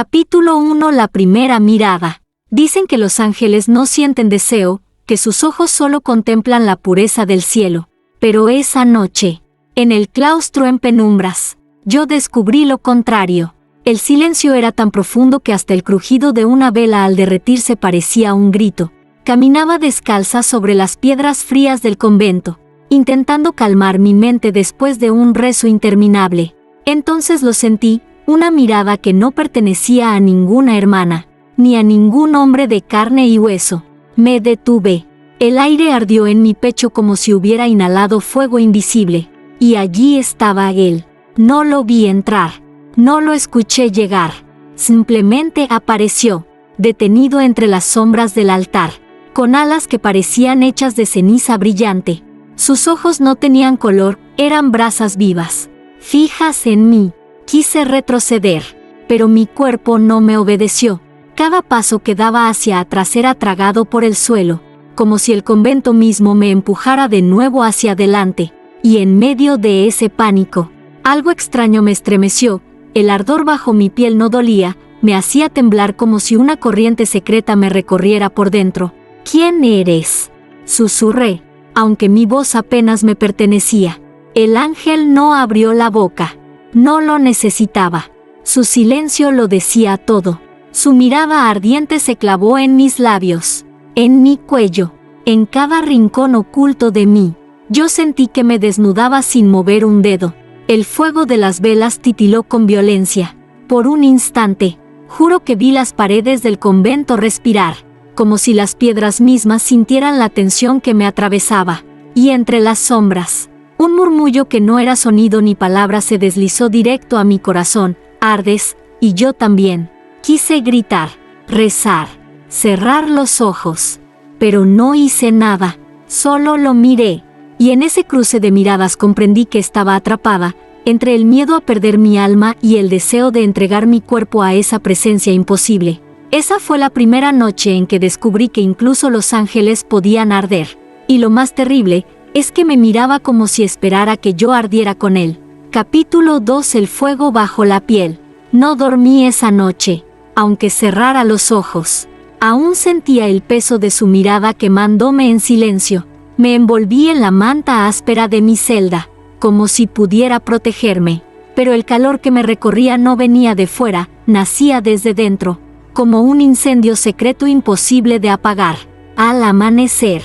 Capítulo 1. La primera mirada. Dicen que los ángeles no sienten deseo, que sus ojos solo contemplan la pureza del cielo. Pero esa noche, en el claustro en penumbras, yo descubrí lo contrario. El silencio era tan profundo que hasta el crujido de una vela al derretirse parecía un grito. Caminaba descalza sobre las piedras frías del convento, intentando calmar mi mente después de un rezo interminable. Entonces lo sentí, una mirada que no pertenecía a ninguna hermana, ni a ningún hombre de carne y hueso. Me detuve. El aire ardió en mi pecho como si hubiera inhalado fuego invisible. Y allí estaba él. No lo vi entrar. No lo escuché llegar. Simplemente apareció, detenido entre las sombras del altar, con alas que parecían hechas de ceniza brillante. Sus ojos no tenían color, eran brasas vivas, fijas en mí. Quise retroceder, pero mi cuerpo no me obedeció. Cada paso que daba hacia atrás era tragado por el suelo, como si el convento mismo me empujara de nuevo hacia adelante. Y en medio de ese pánico, algo extraño me estremeció. El ardor bajo mi piel no dolía, me hacía temblar como si una corriente secreta me recorriera por dentro. ¿Quién eres?, susurré, aunque mi voz apenas me pertenecía. El ángel no abrió la boca. No lo necesitaba. Su silencio lo decía todo. Su mirada ardiente se clavó en mis labios, en mi cuello, en cada rincón oculto de mí. Yo sentí que me desnudaba sin mover un dedo. El fuego de las velas titiló con violencia. Por un instante, juro que vi las paredes del convento respirar, como si las piedras mismas sintieran la tensión que me atravesaba. Y entre las sombras, un murmullo que no era sonido ni palabra se deslizó directo a mi corazón. Ardes, y yo también. Quise gritar, rezar, cerrar los ojos, pero no hice nada, solo lo miré. Y en ese cruce de miradas comprendí que estaba atrapada, entre el miedo a perder mi alma y el deseo de entregar mi cuerpo a esa presencia imposible. Esa fue la primera noche en que descubrí que incluso los ángeles podían arder. Y lo más terrible es que me miraba como si esperara que yo ardiera con él. Capítulo 2. El fuego bajo la piel. No dormí esa noche, aunque cerrara los ojos. Aún sentía el peso de su mirada quemándome en silencio. Me envolví en la manta áspera de mi celda, como si pudiera protegerme. Pero el calor que me recorría no venía de fuera, nacía desde dentro, como un incendio secreto imposible de apagar. Al amanecer,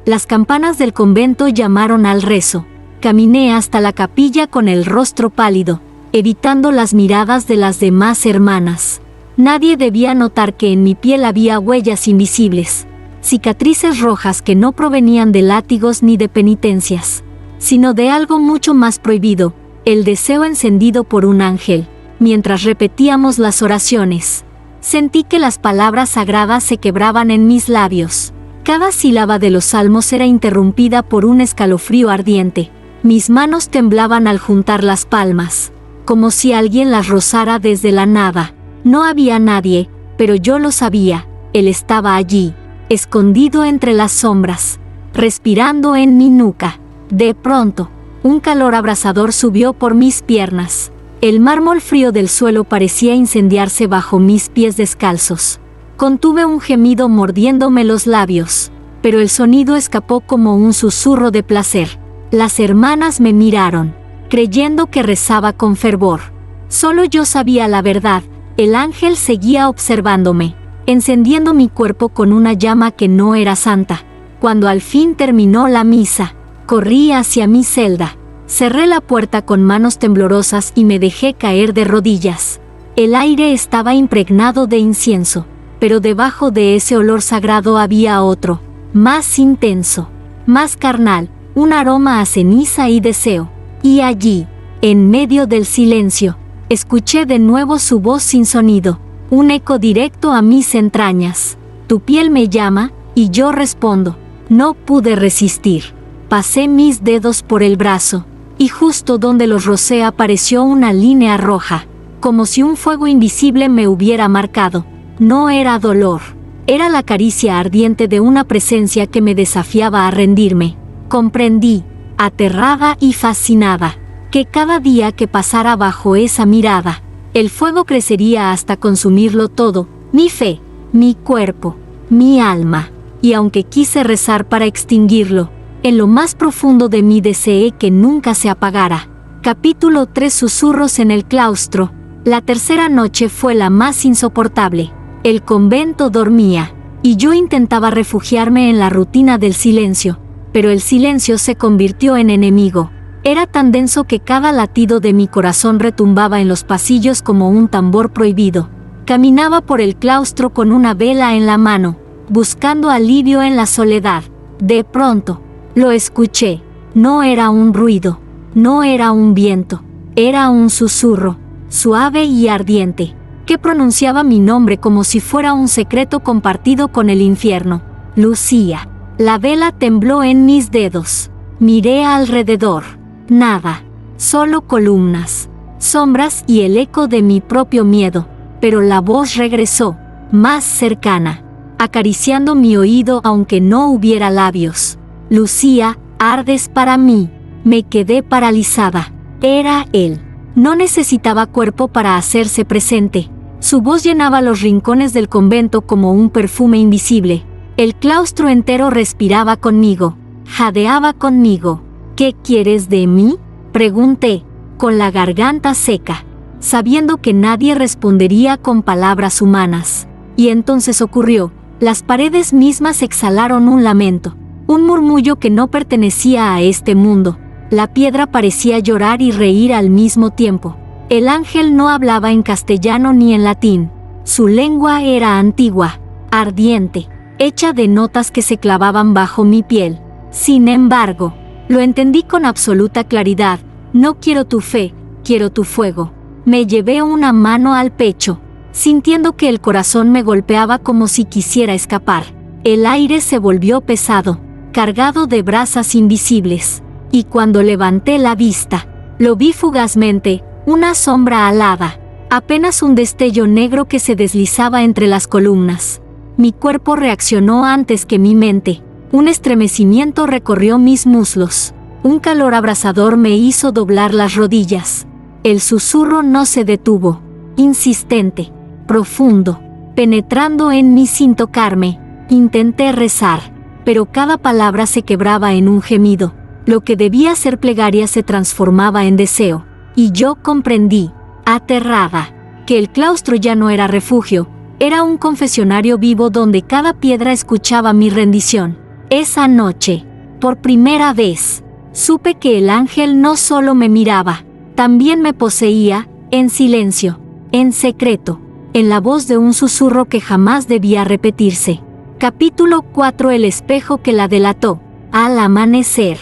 las campanas del convento llamaron al rezo. Caminé hasta la capilla con el rostro pálido, evitando las miradas de las demás hermanas. Nadie debía notar que en mi piel había huellas invisibles, cicatrices rojas que no provenían de látigos ni de penitencias, sino de algo mucho más prohibido, el deseo encendido por un ángel. Mientras repetíamos las oraciones, sentí que las palabras sagradas se quebraban en mis labios. Cada sílaba de los salmos era interrumpida por un escalofrío ardiente. Mis manos temblaban al juntar las palmas, como si alguien las rozara desde la nada. No había nadie, pero yo lo sabía. Él estaba allí, escondido entre las sombras, respirando en mi nuca. De pronto, un calor abrasador subió por mis piernas. El mármol frío del suelo parecía incendiarse bajo mis pies descalzos. Contuve un gemido mordiéndome los labios, pero el sonido escapó como un susurro de placer. Las hermanas me miraron, creyendo que rezaba con fervor. Solo yo sabía la verdad. El ángel seguía observándome, encendiendo mi cuerpo con una llama que no era santa. Cuando al fin terminó la misa, corrí hacia mi celda. Cerré la puerta con manos temblorosas y me dejé caer de rodillas. El aire estaba impregnado de incienso, pero debajo de ese olor sagrado había otro, más intenso, más carnal, un aroma a ceniza y deseo. Y allí, en medio del silencio, escuché de nuevo su voz sin sonido, un eco directo a mis entrañas. Tu piel me llama, y yo respondo. No pude resistir. Pasé mis dedos por el brazo, y justo donde los rocé apareció una línea roja, como si un fuego invisible me hubiera marcado. No era dolor, era la caricia ardiente de una presencia que me desafiaba a rendirme. Comprendí, aterrada y fascinada, que cada día que pasara bajo esa mirada, El fuego crecería hasta consumirlo todo, mi fe, mi cuerpo, mi alma. Y aunque quise rezar para extinguirlo, en lo más profundo de mí deseé que nunca se apagara. Capítulo 3. Susurros en el claustro. La tercera noche fue la más insoportable. El convento dormía, y yo intentaba refugiarme en la rutina del silencio, pero el silencio se convirtió en enemigo. Era tan denso que cada latido de mi corazón retumbaba en los pasillos como un tambor prohibido. Caminaba por el claustro con una vela en la mano, buscando alivio en la soledad. De pronto, lo escuché. No era un ruido, no era un viento, era un susurro, suave y ardiente, que pronunciaba mi nombre como si fuera un secreto compartido con el infierno. Lucía. La vela tembló en mis dedos. Miré alrededor. Nada. Solo columnas, sombras y el eco de mi propio miedo. Pero la voz regresó, más cercana, acariciando mi oído aunque no hubiera labios. Lucía, ardes para mí. Me quedé paralizada. Era él. No necesitaba cuerpo para hacerse presente. Su voz llenaba los rincones del convento como un perfume invisible. El claustro entero respiraba conmigo, jadeaba conmigo. ¿Qué quieres de mí?, pregunté, con la garganta seca, sabiendo que nadie respondería con palabras humanas. Y entonces ocurrió. Las paredes mismas exhalaron un lamento, un murmullo que no pertenecía a este mundo. La piedra parecía llorar y reír al mismo tiempo. El ángel no hablaba en castellano ni en latín. Su lengua era antigua, ardiente, hecha de notas que se clavaban bajo mi piel. Sin embargo, lo entendí con absoluta claridad. No quiero tu fe, quiero tu fuego. Me llevé una mano al pecho, sintiendo que el corazón me golpeaba como si quisiera escapar. El aire se volvió pesado, cargado de brasas invisibles. Y cuando levanté la vista, lo vi fugazmente, una sombra alada, apenas un destello negro que se deslizaba entre las columnas. Mi cuerpo reaccionó antes que mi mente. Un estremecimiento recorrió mis muslos. Un calor abrasador me hizo doblar las rodillas. El susurro no se detuvo, insistente, profundo, penetrando en mí sin tocarme. Intenté rezar, pero cada palabra se quebraba en un gemido. Lo que debía ser plegaria se transformaba en deseo. Y yo comprendí, aterrada, que el claustro ya no era refugio, era un confesionario vivo donde cada piedra escuchaba mi rendición. Esa noche, por primera vez, supe que el ángel no solo me miraba, también me poseía, en silencio, en secreto, en la voz de un susurro que jamás debía repetirse. Capítulo 4. El espejo que la delató. Al amanecer,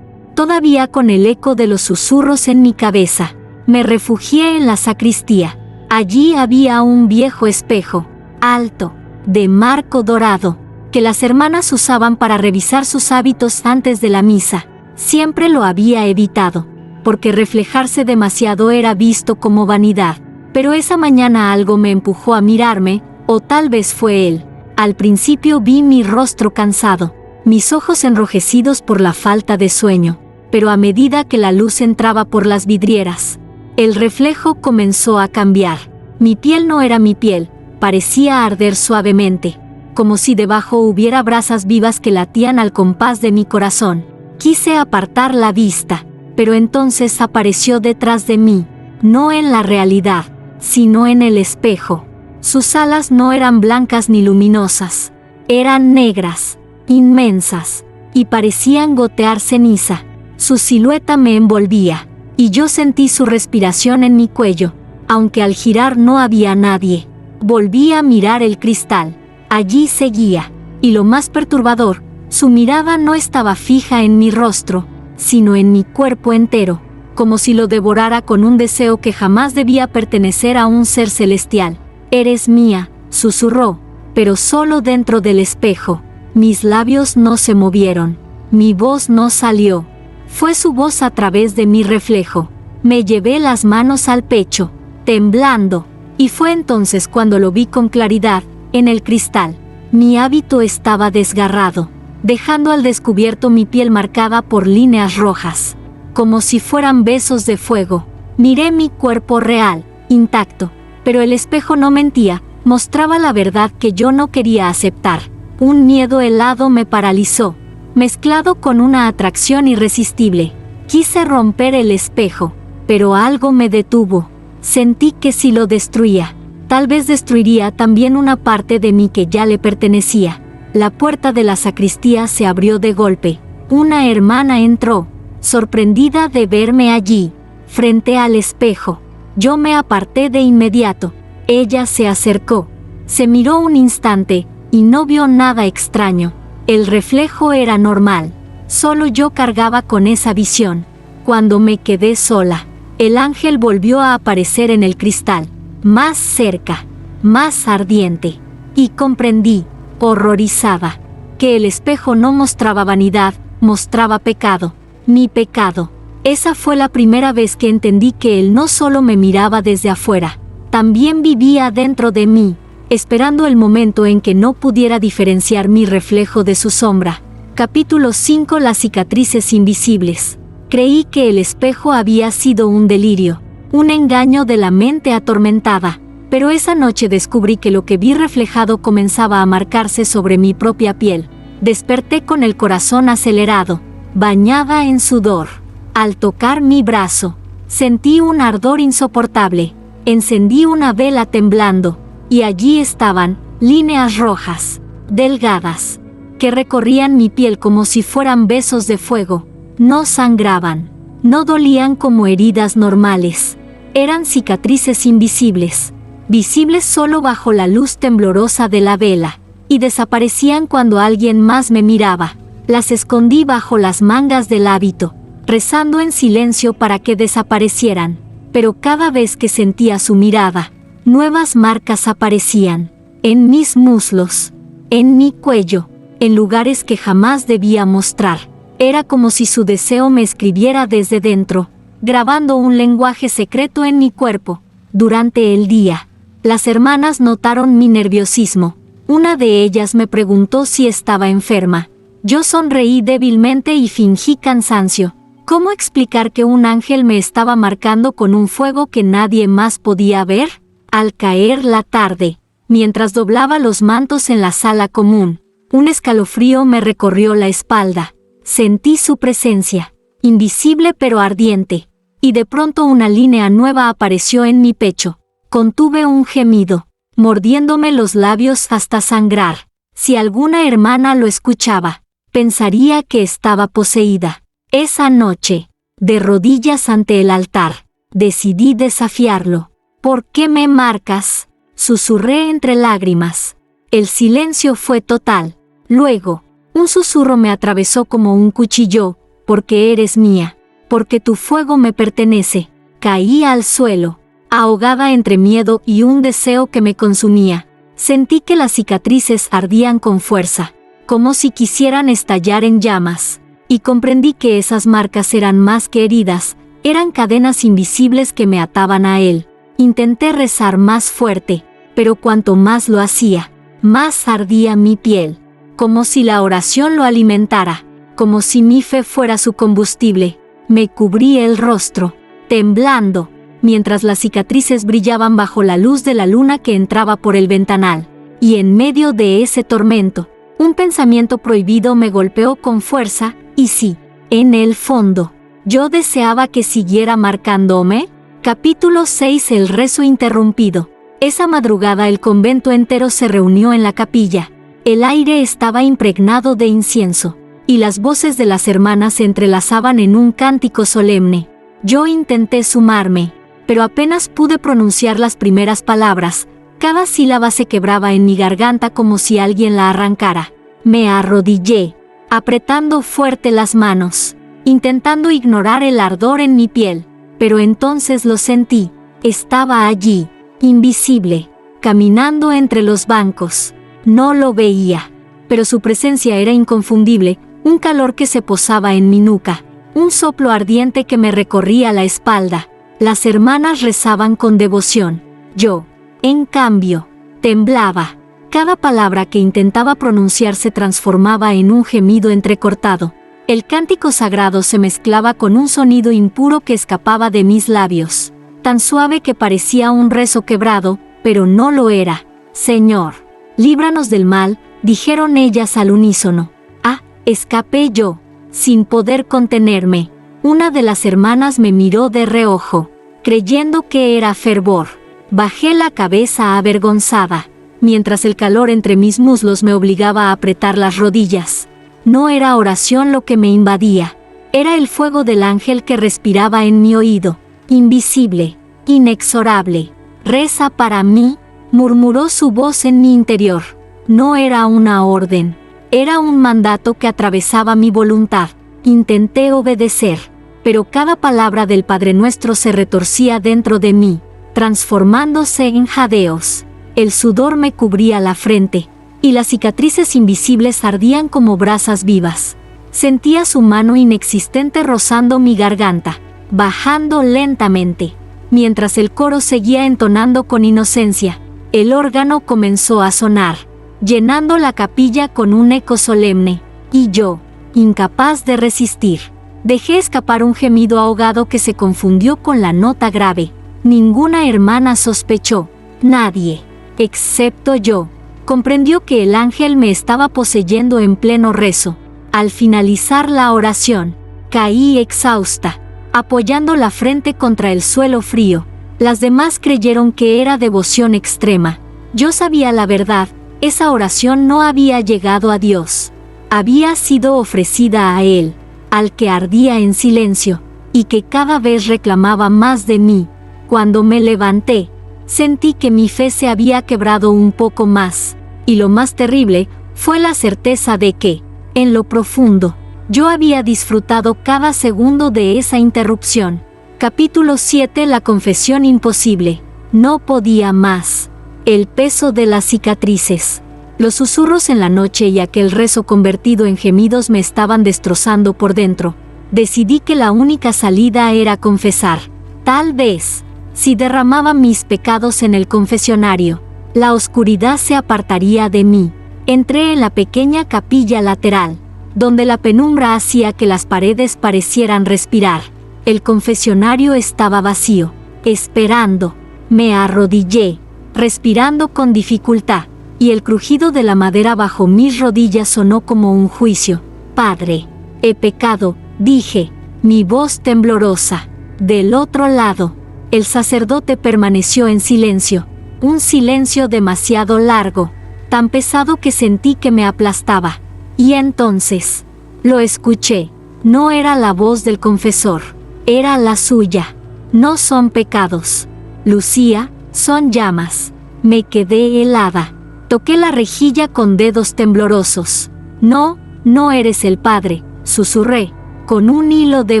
todavía con el eco de los susurros en mi cabeza, me refugié en la sacristía. Allí había un viejo espejo, alto, de marco dorado, que las hermanas usaban para revisar sus hábitos antes de la misa. Siempre lo había evitado, porque reflejarse demasiado era visto como vanidad. Pero esa mañana algo me empujó a mirarme, o tal vez fue él. Al principio vi mi rostro cansado, mis ojos enrojecidos por la falta de sueño, pero a medida que la luz entraba por las vidrieras, el reflejo comenzó a cambiar. Mi piel no era mi piel, parecía arder suavemente, como si debajo hubiera brasas vivas que latían al compás de mi corazón. Quise apartar la vista, pero entonces apareció detrás de mí, no en la realidad, sino en el espejo. Sus alas no eran blancas ni luminosas, eran negras, inmensas, y parecían gotear ceniza. Su silueta me envolvía, y yo sentí su respiración en mi cuello, aunque al girar no había nadie. Volví a mirar el cristal. Allí seguía, y lo más perturbador, su mirada no estaba fija en mi rostro, sino en mi cuerpo entero, como si lo devorara con un deseo que jamás debía pertenecer a un ser celestial. «Eres mía», susurró, pero solo dentro del espejo. Mis labios no se movieron, mi voz no salió. Fue su voz a través de mi reflejo. Me llevé las manos al pecho, temblando, y fue entonces cuando lo vi con claridad, en el cristal. Mi hábito estaba desgarrado, dejando al descubierto mi piel marcada por líneas rojas, como si fueran besos de fuego. Miré mi cuerpo real, intacto, Pero el espejo no mentía, mostraba la verdad que yo no quería aceptar. Un miedo helado me paralizó, mezclado con una atracción irresistible. Quise romper el espejo, pero algo me detuvo. Sentí que si lo destruía, tal vez destruiría también una parte de mí que ya le pertenecía. La puerta de la sacristía se abrió de golpe. Una hermana entró, sorprendida de verme allí, frente al espejo. Yo me aparté de inmediato. Ella se acercó, se miró un instante y no vio nada extraño. El reflejo era normal. Solo yo cargaba con esa visión. Cuando me quedé sola, el ángel volvió a aparecer en el cristal, más cerca, más ardiente, y comprendí, horrorizada, que el espejo no mostraba vanidad, mostraba pecado, mi pecado. Esa fue la primera vez que entendí que él no solo me miraba desde afuera, también vivía dentro de mí, esperando el momento en que no pudiera diferenciar mi reflejo de su sombra. Capítulo 5. Las cicatrices invisibles. Creí que el espejo había sido un delirio, un engaño de la mente atormentada, pero esa noche descubrí que lo que vi reflejado comenzaba a marcarse sobre mi propia piel. Desperté con el corazón acelerado, bañada en sudor. Al tocar mi brazo, sentí un ardor insoportable. Encendí una vela temblando, y allí estaban, líneas rojas, delgadas, que recorrían mi piel como si fueran besos de fuego. No sangraban, no dolían como heridas normales. Eran cicatrices invisibles, visibles solo bajo la luz temblorosa de la vela, y desaparecían cuando alguien más me miraba. Las escondí bajo las mangas del hábito, rezando en silencio para que desaparecieran. Pero cada vez que sentía su mirada, nuevas marcas aparecían, en mis muslos, en mi cuello, en lugares que jamás debía mostrar. Era como si su deseo me escribiera desde dentro, grabando un lenguaje secreto en mi cuerpo. Durante el día, las hermanas notaron mi nerviosismo. Una de ellas me preguntó si estaba enferma. Yo sonreí débilmente y fingí cansancio. ¿Cómo explicar que un ángel me estaba marcando con un fuego que nadie más podía ver? Al caer la tarde, mientras doblaba los mantos en la sala común, un escalofrío me recorrió la espalda. Sentí su presencia, invisible pero ardiente, y de pronto una línea nueva apareció en mi pecho. Contuve un gemido, mordiéndome los labios hasta sangrar. Si alguna hermana lo escuchaba, pensaría que estaba poseída. Esa noche, de rodillas ante el altar, decidí desafiarlo. ¿Por qué me marcas?, susurré entre lágrimas. El silencio fue total. Luego, un susurro me atravesó como un cuchillo. Porque eres mía, porque tu fuego me pertenece. Caí al suelo, ahogada entre miedo y un deseo que me consumía. Sentí que las cicatrices ardían con fuerza, como si quisieran estallar en llamas. Y comprendí que esas marcas eran más que heridas, eran cadenas invisibles que me ataban a él. Intenté rezar más fuerte, pero cuanto más lo hacía, más ardía mi piel, como si la oración lo alimentara, como si mi fe fuera su combustible. Me cubrí el rostro, temblando, mientras las cicatrices brillaban bajo la luz de la luna que entraba por el ventanal. Y en medio de ese tormento, un pensamiento prohibido me golpeó con fuerza. ¿Y si, en el fondo, yo deseaba que siguiera marcándome? Capítulo 6. El rezo interrumpido. Esa madrugada el convento entero se reunió en la capilla. El aire estaba impregnado de incienso, y las voces de las hermanas se entrelazaban en un cántico solemne. Yo intenté sumarme, pero apenas pude pronunciar las primeras palabras. Cada sílaba se quebraba en mi garganta como si alguien la arrancara. Me arrodillé, apretando fuerte las manos, intentando ignorar el ardor en mi piel. Pero entonces lo sentí. Estaba allí, invisible, caminando entre los bancos. No lo veía, pero su presencia era inconfundible, un calor que se posaba en mi nuca, un soplo ardiente que me recorría la espalda. Las hermanas rezaban con devoción. Yo, en cambio, temblaba. Cada palabra que intentaba pronunciar se transformaba en un gemido entrecortado. El cántico sagrado se mezclaba con un sonido impuro que escapaba de mis labios. tan suave que parecía un rezo quebrado, pero no lo era. Señor, líbranos del mal, dijeron ellas al unísono. Ah, escapé yo, sin poder contenerme. Una de las hermanas me miró de reojo, creyendo que era fervor. Bajé la cabeza avergonzada, mientras el calor entre mis muslos me obligaba a apretar las rodillas. No era oración lo que me invadía, era el fuego del ángel que respiraba en mi oído, invisible, inexorable. Reza para mí, murmuró su voz en mi interior. No era una orden, era un mandato que atravesaba mi voluntad. Intenté obedecer, pero cada palabra del Padre Nuestro se retorcía dentro de mí, transformándose en jadeos. El sudor me cubría la frente, y las cicatrices invisibles ardían como brasas vivas. Sentía su mano inexistente rozando mi garganta, bajando lentamente. Mientras el coro seguía entonando con inocencia, el órgano comenzó a sonar, llenando la capilla con un eco solemne, y yo, incapaz de resistir, dejé escapar un gemido ahogado que se confundió con la nota grave. Ninguna hermana sospechó, nadie, excepto yo, comprendió que el ángel me estaba poseyendo en pleno rezo. Al finalizar la oración, caí exhausta, apoyando la frente contra el suelo frío. Las demás creyeron que era devoción extrema. Yo sabía la verdad, esa oración no había llegado a Dios. Había sido ofrecida a Él, al que ardía en silencio, y que cada vez reclamaba más de mí. Cuando me levanté, sentí que mi fe se había quebrado un poco más, y lo más terrible fue la certeza de que, en lo profundo, yo había disfrutado cada segundo de esa interrupción. Capítulo 7. La confesión imposible. No podía más. El peso de las cicatrices. Los susurros en la noche y aquel rezo convertido en gemidos me estaban destrozando por dentro. Decidí que la única salida era confesar. Tal vez, si derramaba mis pecados en el confesionario, la oscuridad se apartaría de mí. Entré en la pequeña capilla lateral, donde la penumbra hacía que las paredes parecieran respirar. El confesionario estaba vacío, esperando. Me arrodillé, respirando con dificultad, y el crujido de la madera bajo mis rodillas sonó como un juicio. Padre, he pecado, dije, mi voz temblorosa. Del otro lado, el sacerdote permaneció en silencio, un silencio demasiado largo, tan pesado que sentí que me aplastaba. Y entonces, lo escuché. No era la voz del confesor, era la suya. No son pecados, Lucía, son llamas. Me quedé helada. Toqué la rejilla con dedos temblorosos. No, no eres el Padre, susurré, con un hilo de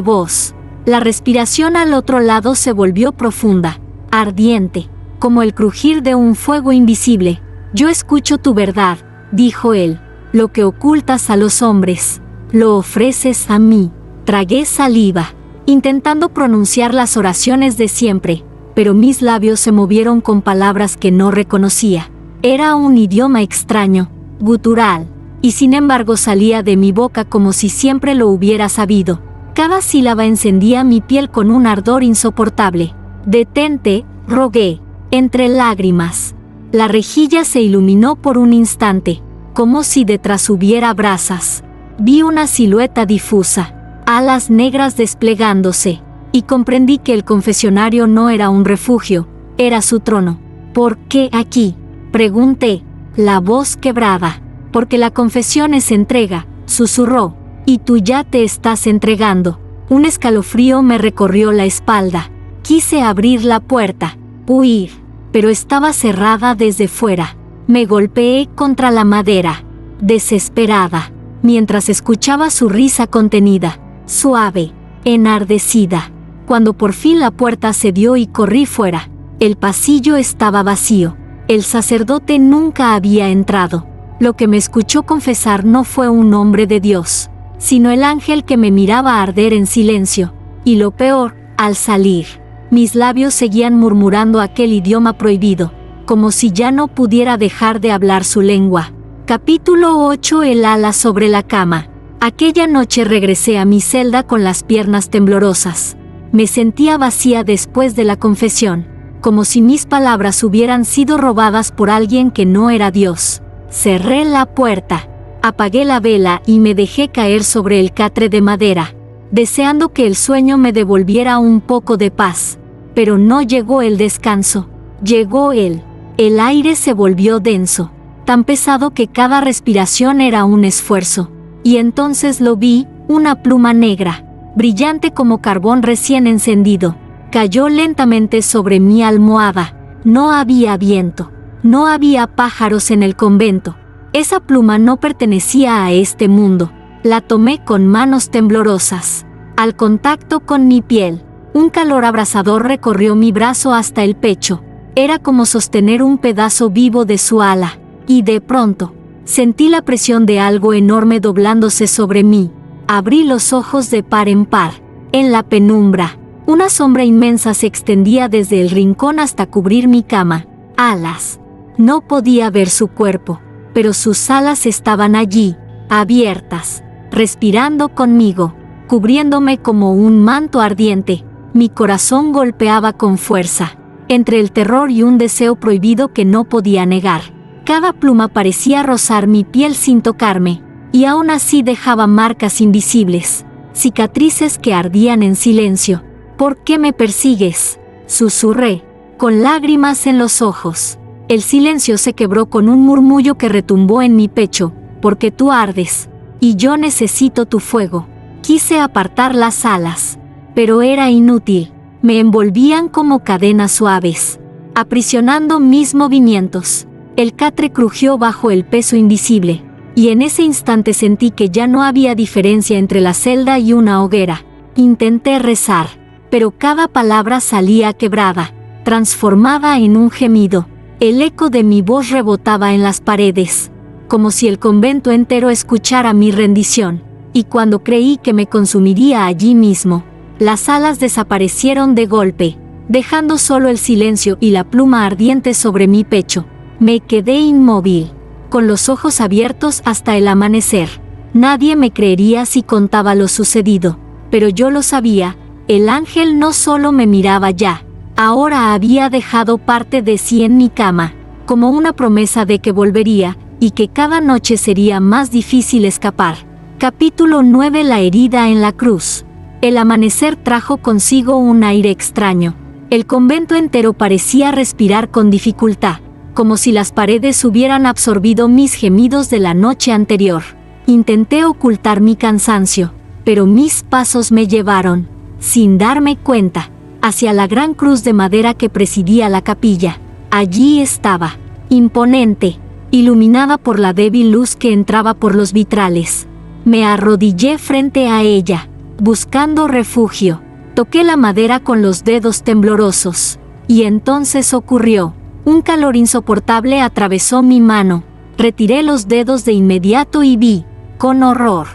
voz. La respiración al otro lado se volvió profunda, ardiente, como el crujir de un fuego invisible. Yo escucho tu verdad, dijo él. Lo que ocultas a los hombres, lo ofreces a mí. Tragué saliva, intentando pronunciar las oraciones de siempre, pero mis labios se movieron con palabras que no reconocía. Era un idioma extraño, gutural, y sin embargo salía de mi boca como si siempre lo hubiera sabido. Cada sílaba encendía mi piel con un ardor insoportable. Detente, rogué, entre lágrimas. La rejilla se iluminó por un instante, como si detrás hubiera brasas. Vi una silueta difusa, alas negras desplegándose, y comprendí que el confesionario no era un refugio, era su trono. ¿Por qué aquí?, pregunté, la voz quebrada. Porque la confesión es entrega, susurró, y tú ya te estás entregando. Un escalofrío me recorrió la espalda. Quise abrir la puerta, huir, pero estaba cerrada desde fuera. Me golpeé contra la madera, desesperada, mientras escuchaba su risa contenida, suave, enardecida. Cuando por fin la puerta cedió y corrí fuera, el pasillo estaba vacío. El sacerdote nunca había entrado. Lo que me escuchó confesar no fue un hombre de Dios, sino el ángel que me miraba arder en silencio. Y lo peor, al salir, mis labios seguían murmurando aquel idioma prohibido, como si ya no pudiera dejar de hablar su lengua. Capítulo 8. El ala sobre la cama. Aquella noche regresé a mi celda con las piernas temblorosas. Me sentía vacía después de la confesión, como si mis palabras hubieran sido robadas por alguien que no era Dios. Cerré la puerta, apagué la vela y me dejé caer sobre el catre de madera, deseando que el sueño me devolviera un poco de paz. Pero no llegó el descanso, llegó él. El aire se volvió denso, tan pesado que cada respiración era un esfuerzo. Y entonces lo vi, una pluma negra, brillante como carbón recién encendido, cayó lentamente sobre mi almohada. No había viento, no había pájaros en el convento. Esa pluma no pertenecía a este mundo. La tomé con manos temblorosas. Al contacto con mi piel, un calor abrasador recorrió mi brazo hasta el pecho. Era como sostener un pedazo vivo de su ala. Y de pronto, sentí la presión de algo enorme doblándose sobre mí. Abrí los ojos de par en par. En la penumbra, una sombra inmensa se extendía desde el rincón hasta cubrir mi cama. Alas. No podía ver su cuerpo, pero sus alas estaban allí, abiertas, respirando conmigo, cubriéndome como un manto ardiente. Mi corazón golpeaba con fuerza, entre el terror y un deseo prohibido que no podía negar. Cada pluma parecía rozar mi piel sin tocarme, y aún así dejaba marcas invisibles, cicatrices que ardían en silencio. ¿Por qué me persigues?, susurré, con lágrimas en los ojos. El silencio se quebró con un murmullo que retumbó en mi pecho. Porque tú ardes, y yo necesito tu fuego. Quise apartar las alas, pero era inútil. Me envolvían como cadenas suaves, aprisionando mis movimientos. El catre crujió bajo el peso invisible, y en ese instante sentí que ya no había diferencia entre la celda y una hoguera. Intenté rezar, pero cada palabra salía quebrada, transformada en un gemido. El eco de mi voz rebotaba en las paredes, como si el convento entero escuchara mi rendición. Y cuando creí que me consumiría allí mismo, las alas desaparecieron de golpe, dejando solo el silencio y la pluma ardiente sobre mi pecho. Me quedé inmóvil, con los ojos abiertos hasta el amanecer. Nadie me creería si contaba lo sucedido, pero yo lo sabía. El ángel no solo me miraba ya, ahora había dejado parte de sí en mi cama, como una promesa de que volvería, y que cada noche sería más difícil escapar. Capítulo 9. La herida en la cruz. El amanecer trajo consigo un aire extraño. El convento entero parecía respirar con dificultad, como si las paredes hubieran absorbido mis gemidos de la noche anterior. Intenté ocultar mi cansancio, pero mis pasos me llevaron, sin darme cuenta, hacia la gran cruz de madera que presidía la capilla. Allí estaba, imponente, iluminada por la débil luz que entraba por los vitrales. Me arrodillé frente a ella, buscando refugio. Toqué la madera con los dedos temblorosos, y entonces ocurrió. Un calor insoportable atravesó mi mano. Retiré los dedos de inmediato y vi, con horror,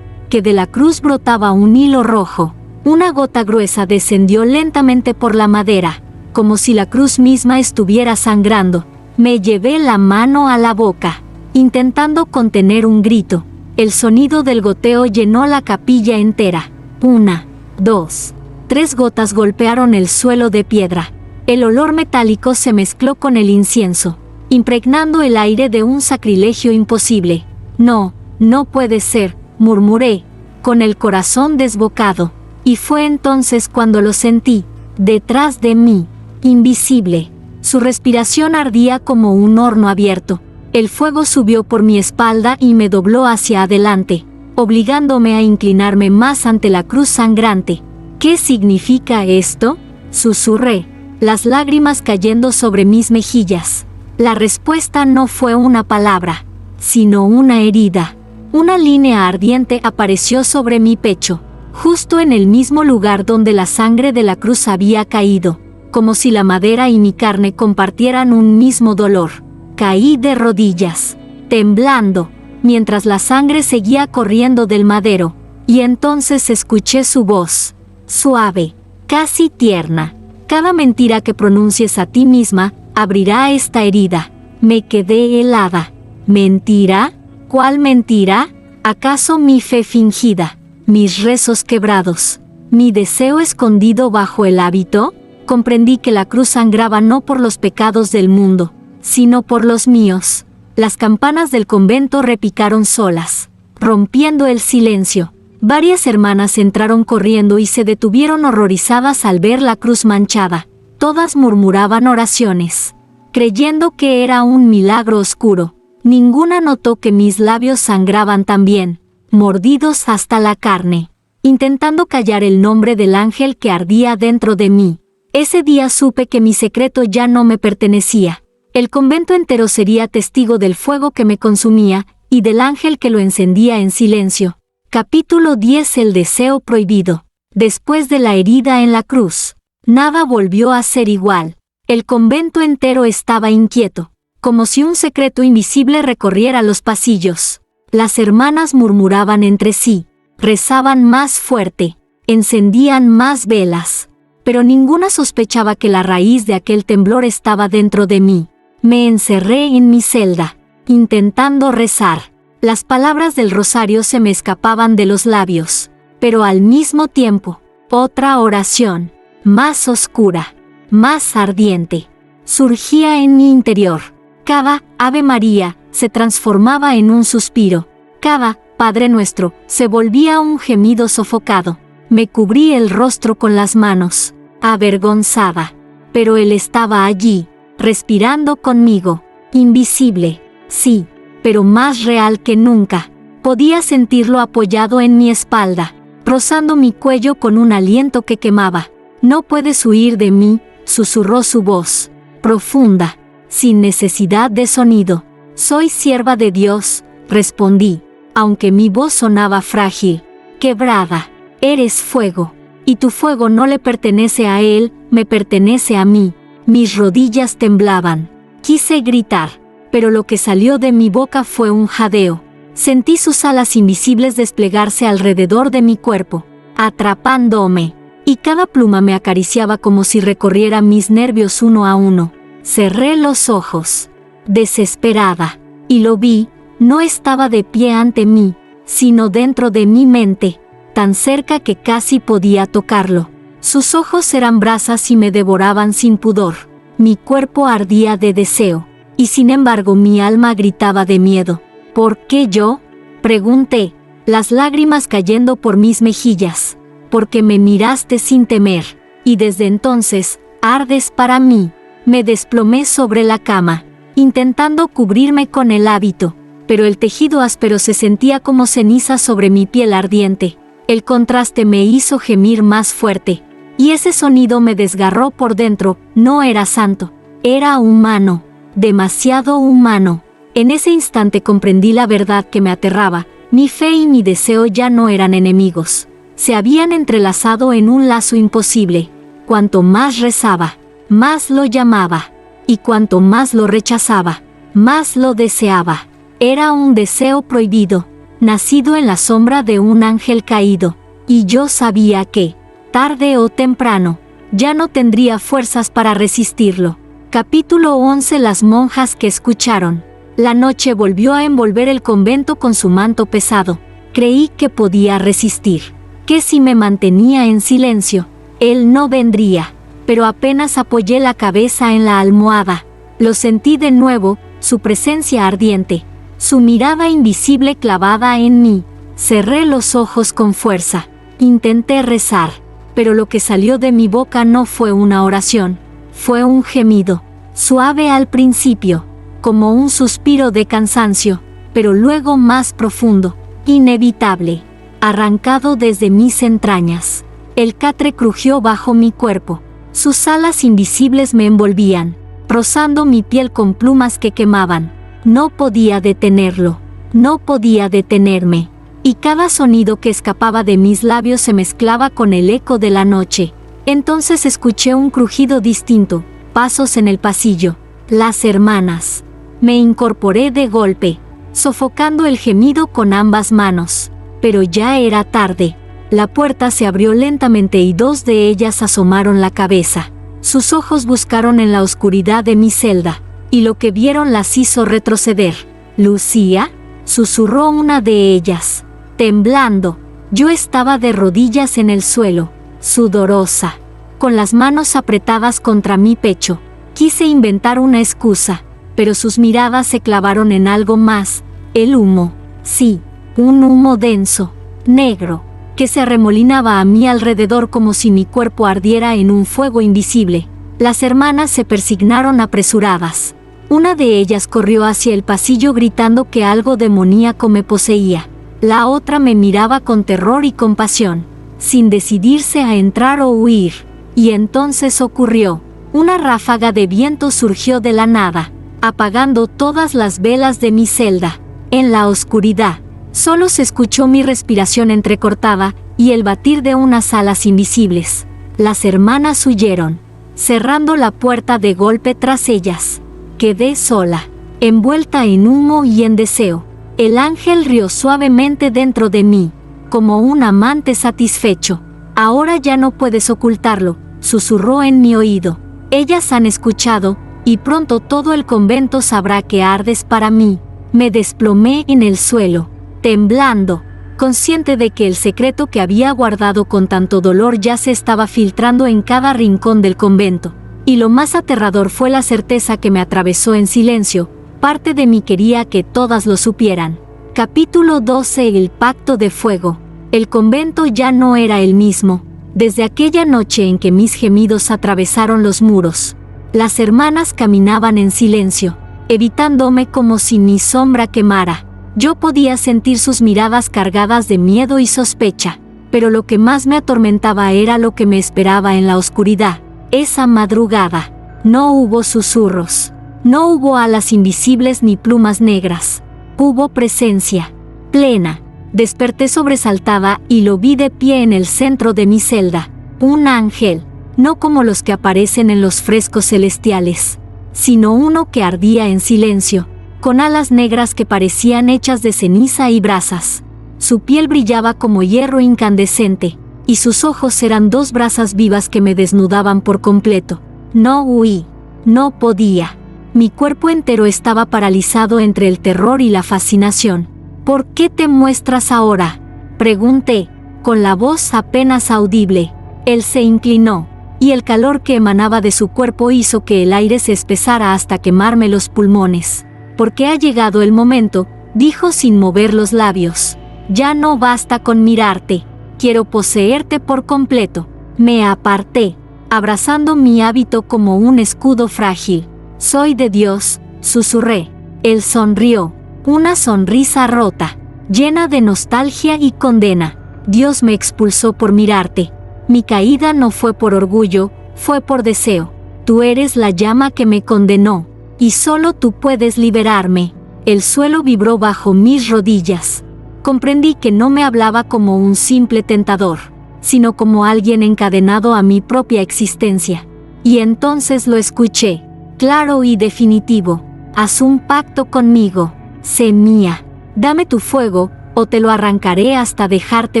que de la cruz brotaba un hilo rojo. Una gota gruesa descendió lentamente por la madera, como si la cruz misma estuviera sangrando. Me llevé la mano a la boca, intentando contener un grito. El sonido del goteo llenó la capilla entera. 1, 2, 3 gotas golpearon el suelo de piedra. El olor metálico se mezcló con el incienso, impregnando el aire de un sacrilegio imposible. No, no puede ser, murmuré, con el corazón desbocado. Y fue entonces cuando lo sentí, detrás de mí, invisible. Su respiración ardía como un horno abierto. El fuego subió por mi espalda y me dobló hacia adelante, obligándome a inclinarme más ante la cruz sangrante. ¿Qué significa esto?, susurré, las lágrimas cayendo sobre mis mejillas. La respuesta no fue una palabra, sino una herida. Una línea ardiente apareció sobre mi pecho, justo en el mismo lugar donde la sangre de la cruz había caído, como si la madera y mi carne compartieran un mismo dolor. Caí de rodillas, temblando, mientras la sangre seguía corriendo del madero, y entonces escuché su voz, suave, casi tierna. Cada mentira que pronuncies a ti misma abrirá esta herida. Me quedé helada. ¿Mentira? ¿Cuál mentira? ¿Acaso mi fe fingida? ¿Mis rezos quebrados? ¿Mi deseo escondido bajo el hábito? Comprendí que la cruz sangraba no por los pecados del mundo, sino por los míos. Las campanas del convento repicaron solas, rompiendo el silencio. Varias hermanas entraron corriendo y se detuvieron horrorizadas al ver la cruz manchada. Todas murmuraban oraciones, creyendo que era un milagro oscuro. Ninguna notó que mis labios sangraban también, mordidos hasta la carne, intentando callar el nombre del ángel que ardía dentro de mí. Ese día supe que mi secreto ya no me pertenecía. El convento entero sería testigo del fuego que me consumía y del ángel que lo encendía en silencio. Capítulo 10. El deseo prohibido. Después de la herida en la cruz, nada volvió a ser igual. El convento entero estaba inquieto, como si un secreto invisible recorriera los pasillos. Las hermanas murmuraban entre sí, rezaban más fuerte, encendían más velas, pero ninguna sospechaba que la raíz de aquel temblor estaba dentro de mí. Me encerré en mi celda, intentando rezar. Las palabras del rosario se me escapaban de los labios, pero al mismo tiempo, otra oración, más oscura, más ardiente, surgía en mi interior. Cada Ave María se transformaba en un suspiro. Cada Padre Nuestro se volvía un gemido sofocado. Me cubrí el rostro con las manos, avergonzada, pero Él estaba allí, respirando conmigo, invisible, sí, pero más real que nunca. Podía sentirlo apoyado en mi espalda, rozando mi cuello con un aliento que quemaba. No puedes huir de mí, susurró su voz, profunda, sin necesidad de sonido. Soy sierva de Dios, respondí, aunque mi voz sonaba frágil, quebrada. Eres fuego, y tu fuego no le pertenece a Él, me pertenece a mí. Mis rodillas temblaban. Quise gritar, pero lo que salió de mi boca fue un jadeo. Sentí sus alas invisibles desplegarse alrededor de mi cuerpo, atrapándome, y cada pluma me acariciaba como si recorriera mis nervios uno a uno. Cerré los ojos, desesperada, y lo vi, no estaba de pie ante mí, sino dentro de mi mente, tan cerca que casi podía tocarlo. Sus ojos eran brasas y me devoraban sin pudor. Mi cuerpo ardía de deseo, y sin embargo mi alma gritaba de miedo. ¿Por qué yo?, pregunté, las lágrimas cayendo por mis mejillas. Porque me miraste sin temer, y desde entonces, ardes para mí. Me desplomé sobre la cama, intentando cubrirme con el hábito, pero el tejido áspero se sentía como ceniza sobre mi piel ardiente. El contraste me hizo gemir más fuerte, y ese sonido me desgarró por dentro. No era santo, era humano, demasiado humano. En ese instante comprendí la verdad que me aterraba. Mi fe y mi deseo ya no eran enemigos. Se habían entrelazado en un lazo imposible. Cuanto más rezaba, más lo llamaba, y cuanto más lo rechazaba, más lo deseaba. Era un deseo prohibido, nacido en la sombra de un ángel caído, y yo sabía que, tarde o temprano, ya no tendría fuerzas para resistirlo. Capítulo 11. Las monjas que escucharon. La noche volvió a envolver el convento con su manto pesado. Creí que podía resistir, que si me mantenía en silencio, Él no vendría, pero apenas apoyé la cabeza en la almohada, lo sentí de nuevo, su presencia ardiente, su mirada invisible clavada en mí. Cerré los ojos con fuerza, intenté rezar, pero lo que salió de mi boca no fue una oración, fue un gemido, suave al principio, como un suspiro de cansancio, pero luego más profundo, inevitable, arrancado desde mis entrañas. El catre crujió bajo mi cuerpo, sus alas invisibles me envolvían, rozando mi piel con plumas que quemaban. No podía detenerlo, no podía detenerme, y cada sonido que escapaba de mis labios se mezclaba con el eco de la noche. Entonces escuché un crujido distinto, pasos en el pasillo, las hermanas. Me incorporé de golpe, sofocando el gemido con ambas manos, pero ya era tarde. La puerta se abrió lentamente y dos de ellas asomaron la cabeza. Sus ojos buscaron en la oscuridad de mi celda, y lo que vieron las hizo retroceder. «¿Lucía?», susurró una de ellas, temblando. Yo estaba de rodillas en el suelo, sudorosa, con las manos apretadas contra mi pecho. Quise inventar una excusa, pero sus miradas se clavaron en algo más, el humo. Sí, un humo denso, negro, que se arremolinaba a mi alrededor como si mi cuerpo ardiera en un fuego invisible. Las hermanas se persignaron apresuradas. Una de ellas corrió hacia el pasillo gritando que algo demoníaco me poseía. La otra me miraba con terror y compasión, sin decidirse a entrar o huir. Y entonces ocurrió. Una ráfaga de viento surgió de la nada, apagando todas las velas de mi celda. En la oscuridad, solo se escuchó mi respiración entrecortada y el batir de unas alas invisibles. Las hermanas huyeron, cerrando la puerta de golpe tras ellas. Quedé sola, envuelta en humo y en deseo. El ángel rió suavemente dentro de mí, como un amante satisfecho. Ahora ya no puedes ocultarlo, susurró en mi oído. Ellas han escuchado, y pronto todo el convento sabrá que ardes para mí. Me desplomé en el suelo, temblando, consciente de que el secreto que había guardado con tanto dolor ya se estaba filtrando en cada rincón del convento. Y lo más aterrador fue la certeza que me atravesó en silencio. Parte de mí quería que todas lo supieran. Capítulo 12. El pacto de fuego. El convento ya no era el mismo. Desde aquella noche en que mis gemidos atravesaron los muros, las hermanas caminaban en silencio, evitándome como si mi sombra quemara. Yo podía sentir sus miradas cargadas de miedo y sospecha, pero lo que más me atormentaba era lo que me esperaba en la oscuridad. Esa madrugada, no hubo susurros, no hubo alas invisibles ni plumas negras. Hubo presencia plena. Desperté sobresaltada y lo vi de pie en el centro de mi celda. Un ángel, no como los que aparecen en los frescos celestiales, sino uno que ardía en silencio, con alas negras que parecían hechas de ceniza y brasas. Su piel brillaba como hierro incandescente, y sus ojos eran dos brasas vivas que me desnudaban por completo. No huí, no podía. Mi cuerpo entero estaba paralizado entre el terror y la fascinación. ¿Por qué te muestras ahora?, pregunté, con la voz apenas audible. Él se inclinó, y el calor que emanaba de su cuerpo hizo que el aire se espesara hasta quemarme los pulmones. Porque ha llegado el momento, dijo sin mover los labios. Ya no basta con mirarte, quiero poseerte por completo. Me aparté, abrazando mi hábito como un escudo frágil. Soy de Dios, susurré. Él sonrió. Una sonrisa rota, llena de nostalgia y condena. Dios me expulsó por mirarte. Mi caída no fue por orgullo, fue por deseo. Tú eres la llama que me condenó, y solo tú puedes liberarme. El suelo vibró bajo mis rodillas. Comprendí que no me hablaba como un simple tentador, sino como alguien encadenado a mi propia existencia. Y entonces lo escuché, claro y definitivo. Haz un pacto conmigo. Sé mía, dame tu fuego, o te lo arrancaré hasta dejarte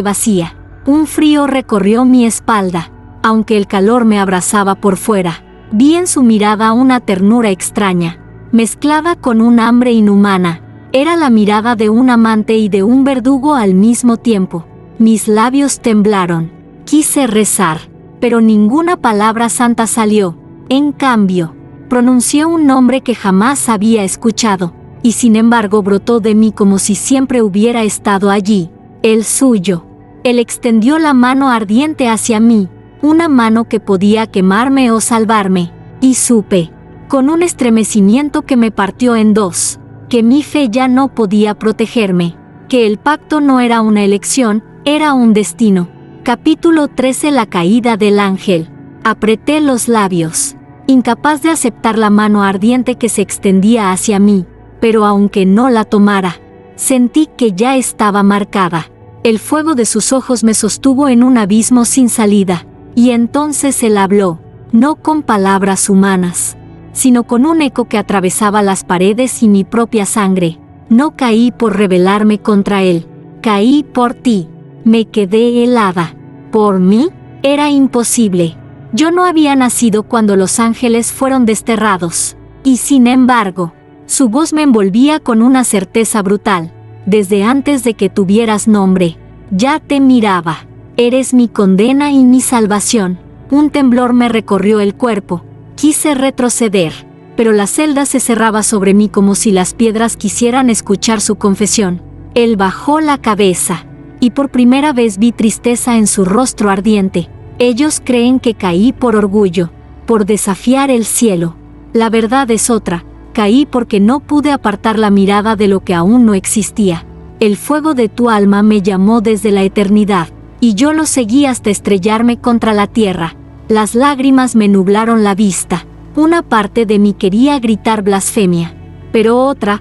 vacía. Un frío recorrió mi espalda, aunque el calor me abrazaba por fuera. Vi en su mirada una ternura extraña, mezclada con un hambre inhumana. Era la mirada de un amante y de un verdugo al mismo tiempo. Mis labios temblaron. Quise rezar, pero ninguna palabra santa salió. En cambio, pronuncié un nombre que jamás había escuchado. Y sin embargo brotó de mí como si siempre hubiera estado allí, el suyo. Él extendió la mano ardiente hacia mí, una mano que podía quemarme o salvarme, y supe, con un estremecimiento que me partió en dos, que mi fe ya no podía protegerme, que el pacto no era una elección, era un destino. Capítulo 13. La caída del ángel. Apreté los labios, incapaz de aceptar la mano ardiente que se extendía hacia mí. Pero aunque no la tomara, sentí que ya estaba marcada. El fuego de sus ojos me sostuvo en un abismo sin salida. Y entonces él habló, no con palabras humanas, sino con un eco que atravesaba las paredes y mi propia sangre. No caí por rebelarme contra él, caí por ti. Me quedé helada. ¿Por mí? Era imposible. Yo no había nacido cuando los ángeles fueron desterrados. Y sin embargo, su voz me envolvía con una certeza brutal. Desde antes de que tuvieras nombre, ya te miraba. Eres mi condena y mi salvación. Un temblor me recorrió el cuerpo. Quise retroceder, pero la celda se cerraba sobre mí como si las piedras quisieran escuchar su confesión. Él bajó la cabeza, y por primera vez vi tristeza en su rostro ardiente. Ellos creen que caí por orgullo, por desafiar el cielo. La verdad es otra. Caí porque no pude apartar la mirada de lo que aún no existía. El fuego de tu alma me llamó desde la eternidad, y yo lo seguí hasta estrellarme contra la tierra. Las lágrimas me nublaron la vista. Una parte de mí quería gritar blasfemia, pero otra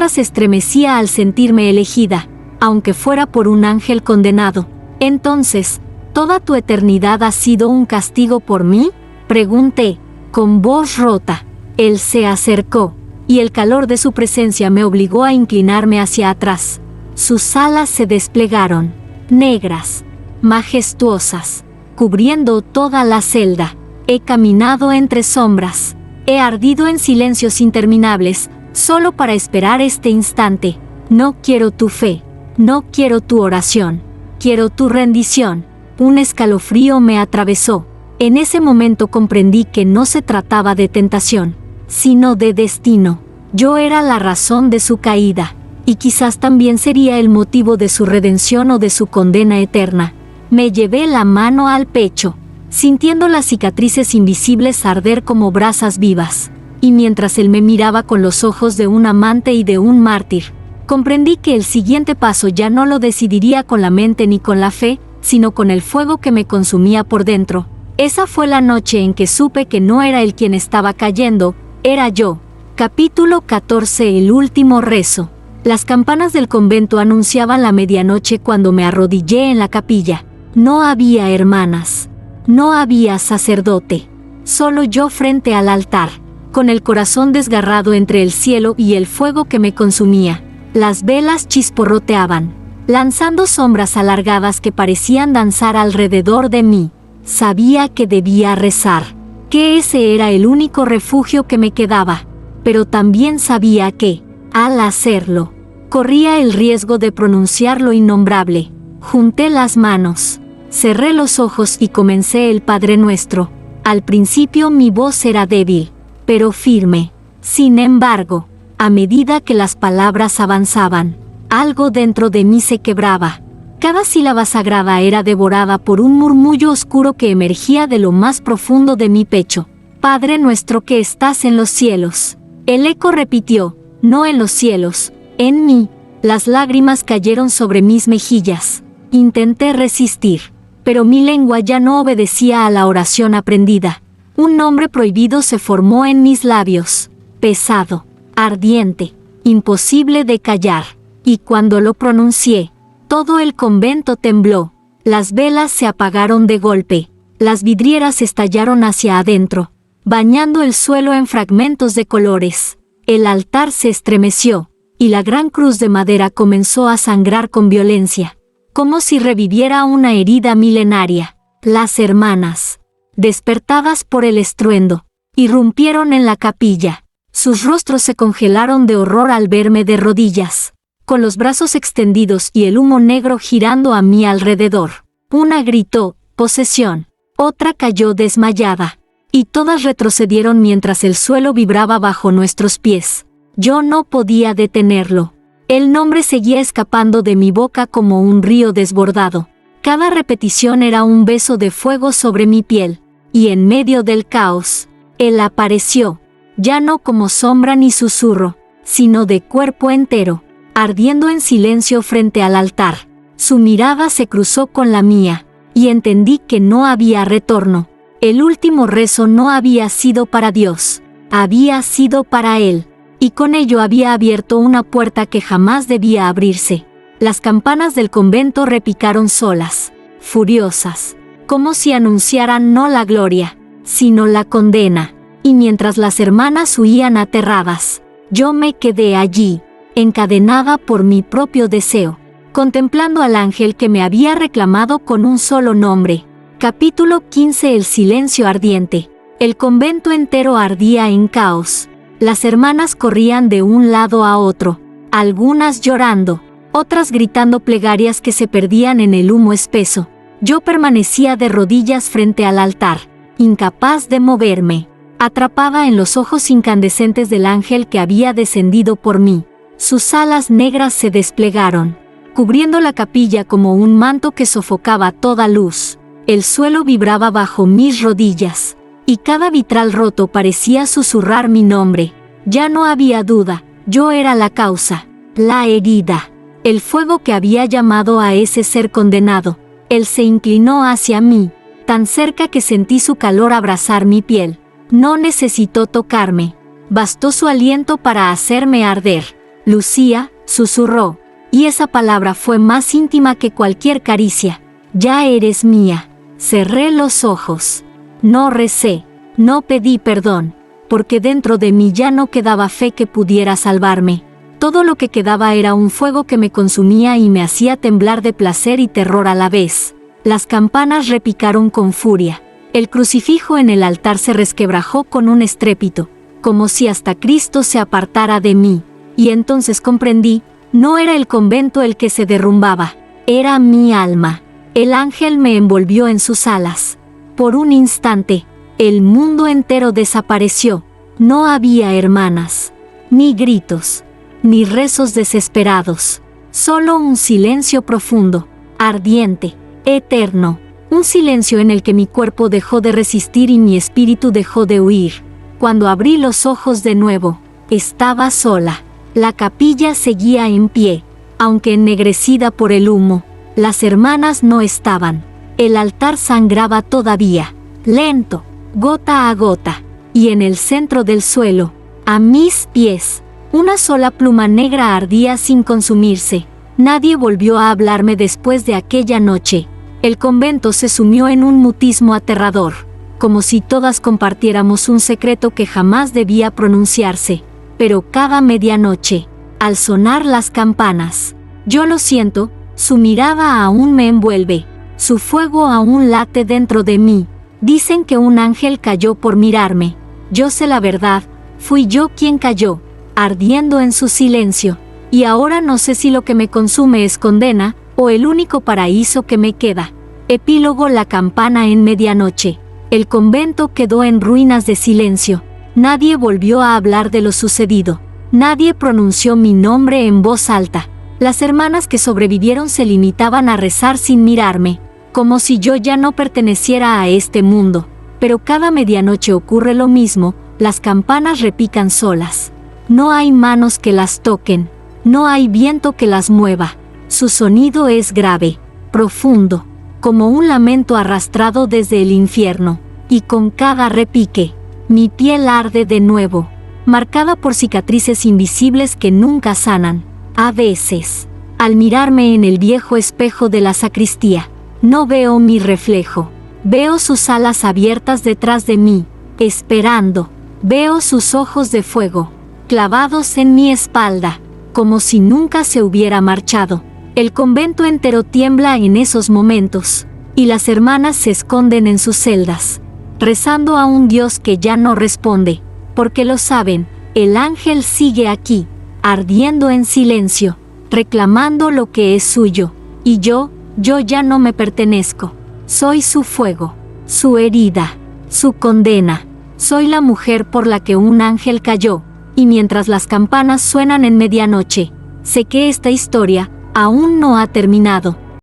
se estremecía al sentirme elegida, aunque fuera por un ángel condenado. Entonces, ¿toda tu eternidad ha sido un castigo por mí?, pregunté, con voz rota. Él se acercó, y el calor de su presencia me obligó a inclinarme hacia atrás. Sus alas se desplegaron, negras, majestuosas, cubriendo toda la celda. He caminado entre sombras. He ardido en silencios interminables, solo para esperar este instante. No quiero tu fe, no quiero tu oración, quiero tu rendición. Un escalofrío me atravesó. En ese momento comprendí que no se trataba de tentación, sino de destino. Yo era la razón de su caída, y quizás también sería el motivo de su redención o de su condena eterna. Me llevé la mano al pecho, sintiendo las cicatrices invisibles arder como brasas vivas, y mientras él me miraba con los ojos de un amante y de un mártir, comprendí que el siguiente paso ya no lo decidiría con la mente ni con la fe, sino con el fuego que me consumía por dentro. Esa fue la noche en que supe que no era él quien estaba cayendo, era yo. Capítulo 14. El último rezo. Las campanas del convento anunciaban la medianoche cuando me arrodillé en la capilla. No había hermanas, no había sacerdote, solo yo frente al altar, con el corazón desgarrado entre el cielo y el fuego que me consumía. Las velas chisporroteaban, lanzando sombras alargadas que parecían danzar alrededor de mí. Sabía que debía rezar, que ese era el único refugio que me quedaba, pero también sabía que, al hacerlo, corría el riesgo de pronunciar lo innombrable. Junté las manos, cerré los ojos y comencé el Padre Nuestro. Al principio mi voz era débil, pero firme. Sin embargo, a medida que las palabras avanzaban, algo dentro de mí se quebraba. Cada sílaba sagrada era devorada por un murmullo oscuro que emergía de lo más profundo de mi pecho. Padre nuestro que estás en los cielos. El eco repitió, no en los cielos, en mí. Las lágrimas cayeron sobre mis mejillas. Intenté resistir, pero mi lengua ya no obedecía a la oración aprendida. Un nombre prohibido se formó en mis labios, pesado, ardiente, imposible de callar, y cuando lo pronuncié, todo el convento tembló. Las velas se apagaron de golpe, las vidrieras estallaron hacia adentro, bañando el suelo en fragmentos de colores. El altar se estremeció, y la gran cruz de madera comenzó a sangrar con violencia, como si reviviera una herida milenaria. Las hermanas, despertadas por el estruendo, irrumpieron en la capilla. Sus rostros se congelaron de horror al verme de rodillas, con los brazos extendidos y el humo negro girando a mi alrededor. Una gritó, posesión, otra cayó desmayada, y todas retrocedieron mientras el suelo vibraba bajo nuestros pies. Yo no podía detenerlo. El nombre seguía escapando de mi boca como un río desbordado. Cada repetición era un beso de fuego sobre mi piel, y en medio del caos, él apareció, ya no como sombra ni susurro, sino de cuerpo entero, ardiendo en silencio frente al altar. Su mirada se cruzó con la mía, y entendí que no había retorno. El último rezo no había sido para Dios, había sido para él, y con ello había abierto una puerta que jamás debía abrirse. Las campanas del convento repicaron solas, furiosas, como si anunciaran no la gloria, sino la condena, y mientras las hermanas huían aterradas, yo me quedé allí, encadenada por mi propio deseo, contemplando al ángel que me había reclamado con un solo nombre. Capítulo 15. El silencio ardiente. El convento entero ardía en caos. Las hermanas corrían de un lado a otro, algunas llorando, otras gritando plegarias que se perdían en el humo espeso. Yo permanecía de rodillas frente al altar, incapaz de moverme, atrapada en los ojos incandescentes del ángel que había descendido por mí. Sus alas negras se desplegaron, cubriendo la capilla como un manto que sofocaba toda luz. El suelo vibraba bajo mis rodillas, y cada vitral roto parecía susurrar mi nombre. Ya no había duda, yo era la causa, la herida, el fuego que había llamado a ese ser condenado. Él se inclinó hacia mí, tan cerca que sentí su calor abrazar mi piel. No necesitó tocarme, bastó su aliento para hacerme arder. Lucía, susurró, y esa palabra fue más íntima que cualquier caricia. Ya eres mía. Cerré los ojos. No recé, no pedí perdón, porque dentro de mí ya no quedaba fe que pudiera salvarme. Todo lo que quedaba era un fuego que me consumía y me hacía temblar de placer y terror a la vez. Las campanas repicaron con furia. El crucifijo en el altar se resquebrajó con un estrépito, como si hasta Cristo se apartara de mí. Y entonces comprendí, no era el convento el que se derrumbaba, era mi alma. El ángel me envolvió en sus alas. Por un instante, el mundo entero desapareció. No había hermanas, ni gritos, ni rezos desesperados. Solo un silencio profundo, ardiente, eterno. Un silencio en el que mi cuerpo dejó de resistir y mi espíritu dejó de huir. Cuando abrí los ojos de nuevo, estaba sola. La capilla seguía en pie, aunque ennegrecida por el humo. Las hermanas no estaban. El altar sangraba todavía, lento, gota a gota, y en el centro del suelo, a mis pies, una sola pluma negra ardía sin consumirse. Nadie volvió a hablarme después de aquella noche. El convento se sumió en un mutismo aterrador, como si todas compartiéramos un secreto que jamás debía pronunciarse. Pero cada medianoche, al sonar las campanas, yo lo siento, su mirada aún me envuelve, su fuego aún late dentro de mí. Dicen que un ángel cayó por mirarme. Yo sé la verdad, fui yo quien cayó, ardiendo en su silencio. Y ahora no sé si lo que me consume es condena, o el único paraíso que me queda. Epílogo: la campana en medianoche. El convento quedó en ruinas de silencio. Nadie volvió a hablar de lo sucedido. Nadie pronunció mi nombre en voz alta. Las hermanas que sobrevivieron se limitaban a rezar sin mirarme, como si yo ya no perteneciera a este mundo. Pero cada medianoche ocurre lo mismo, las campanas repican solas. No hay manos que las toquen, no hay viento que las mueva. Su sonido es grave, profundo, como un lamento arrastrado desde el infierno. Y con cada repique, mi piel arde de nuevo, marcada por cicatrices invisibles que nunca sanan. A veces, al mirarme en el viejo espejo de la sacristía, no veo mi reflejo. Veo sus alas abiertas detrás de mí, esperando. Veo sus ojos de fuego, clavados en mi espalda, como si nunca se hubiera marchado. El convento entero tiembla en esos momentos, y las hermanas se esconden en sus celdas, rezando a un Dios que ya no responde, porque lo saben, el ángel sigue aquí, ardiendo en silencio, reclamando lo que es suyo, y yo ya no me pertenezco. Soy su fuego, su herida, su condena. Soy la mujer por la que un ángel cayó, y mientras las campanas suenan en medianoche, sé que esta historia aún no ha terminado.